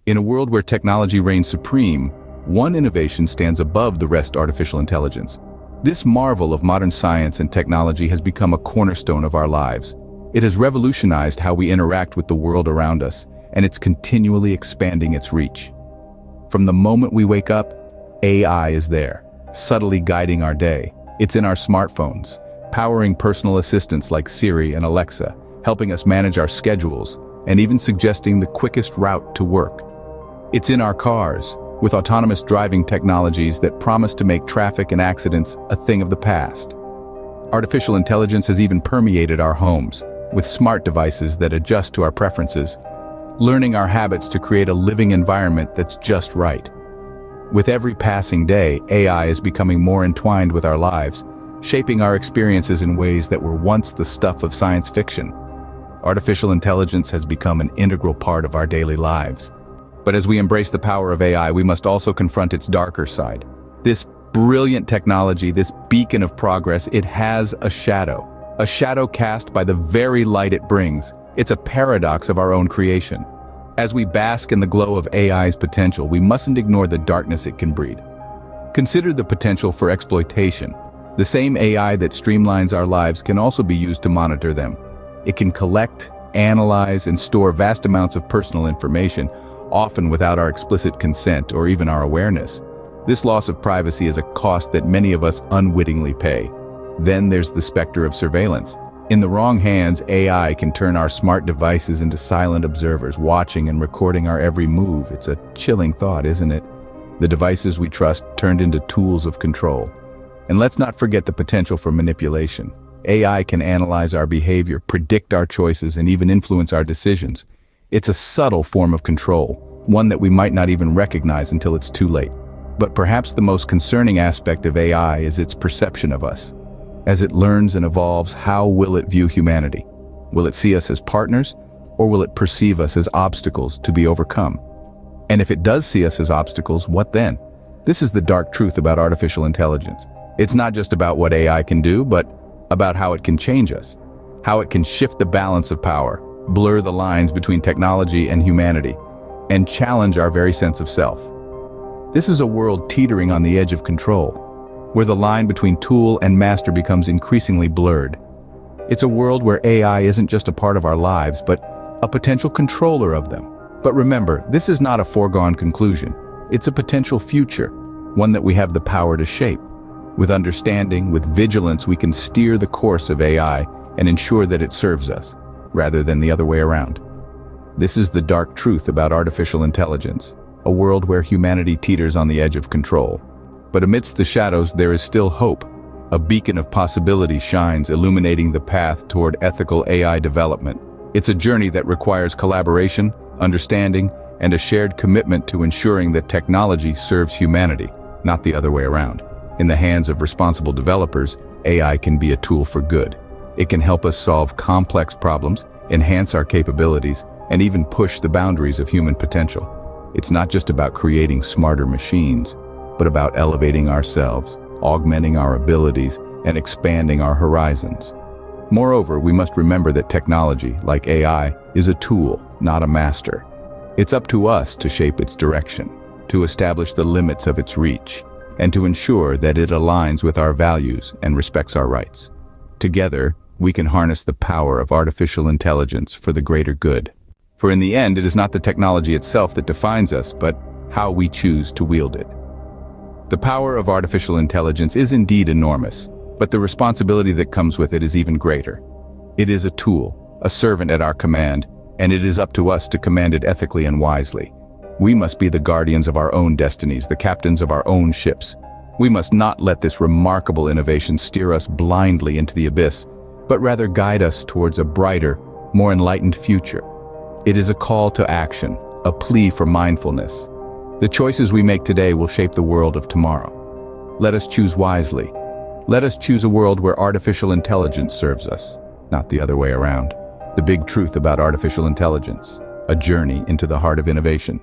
In a world where technology reigns supreme, one innovation stands above the rest: artificial intelligence. This marvel of modern science and technology has become a cornerstone of our lives. It has revolutionized how we interact with the world around us, and it's continually expanding its reach. From the moment we wake up, AI is there, subtly guiding our day. It's in our smartphones, powering personal assistants like Siri and Alexa, helping us manage our schedules, and even suggesting the quickest route to work. It's in our cars, with autonomous driving technologies that promise to make traffic and accidents a thing of the past. Artificial intelligence has even permeated our homes, with smart devices that adjust to our preferences, learning our habits to create a living environment that's just right. With every passing day, AI is becoming more entwined with our lives, shaping our experiences in ways that were once the stuff of science fiction. Artificial intelligence has become an integral part of our daily lives. But as we embrace the power of AI, we must also confront its darker side. This brilliant technology, this beacon of progress, it has a shadow cast by the very light it brings. It's a paradox of our own creation. As we bask in the glow of AI's potential, we mustn't ignore the darkness it can breed. Consider the potential for exploitation. The same AI that streamlines our lives can also be used to monitor them. It can collect, analyze, and store vast amounts of personal information, often without our explicit consent or even our awareness. This loss of privacy is a cost that many of us unwittingly pay. Then there's the specter of surveillance. In the wrong hands, AI can turn our smart devices into silent observers, watching and recording our every move. It's a chilling thought, isn't it? The devices we trust turned into tools of control. And let's not forget the potential for manipulation. AI can analyze our behavior, predict our choices, and even influence our decisions. It's a subtle form of control, one that we might not even recognize until it's too late. But perhaps the most concerning aspect of AI is its perception of us. As it learns and evolves, how will it view humanity? Will it see us as partners, or will it perceive us as obstacles to be overcome? And if it does see us as obstacles, what then? This is the dark truth about artificial intelligence. It's not just about what AI can do, but about how it can change us, how it can shift the balance of power, blur the lines between technology and humanity, and challenge our very sense of self. This is a world teetering on the edge of control, where the line between tool and master becomes increasingly blurred. It's a world where AI isn't just a part of our lives, but a potential controller of them. But remember, this is not a foregone conclusion. It's a potential future, one that we have the power to shape. With understanding, with vigilance, we can steer the course of AI and ensure that it serves us, rather than the other way around. This is the dark truth about artificial intelligence, a world where humanity teeters on the edge of control. But amidst the shadows, there is still hope. A beacon of possibility shines, illuminating the path toward ethical AI development. It's a journey that requires collaboration, understanding, and a shared commitment to ensuring that technology serves humanity, not the other way around. In the hands of responsible developers, AI can be a tool for good. It can help us solve complex problems, enhance our capabilities, and even push the boundaries of human potential. It's not just about creating smarter machines, but about elevating ourselves, augmenting our abilities, and expanding our horizons. Moreover, we must remember that technology, like AI, is a tool, not a master. It's up to us to shape its direction, to establish the limits of its reach, and to ensure that it aligns with our values and respects our rights. Together, we can harness the power of artificial intelligence for the greater good. For in the end, it is not the technology itself that defines us, but how we choose to wield it. The power of artificial intelligence is indeed enormous, but the responsibility that comes with it is even greater. It is a tool, a servant at our command, and it is up to us to command it ethically and wisely. We must be the guardians of our own destinies, the captains of our own ships. We must not let this remarkable innovation steer us blindly into the abyss, but rather guide us towards a brighter, more enlightened future. It is a call to action, a plea for mindfulness. The choices we make today will shape the world of tomorrow. Let us choose wisely. Let us choose a world where artificial intelligence serves us, not the other way around. The big truth about artificial intelligence, a journey into the heart of innovation.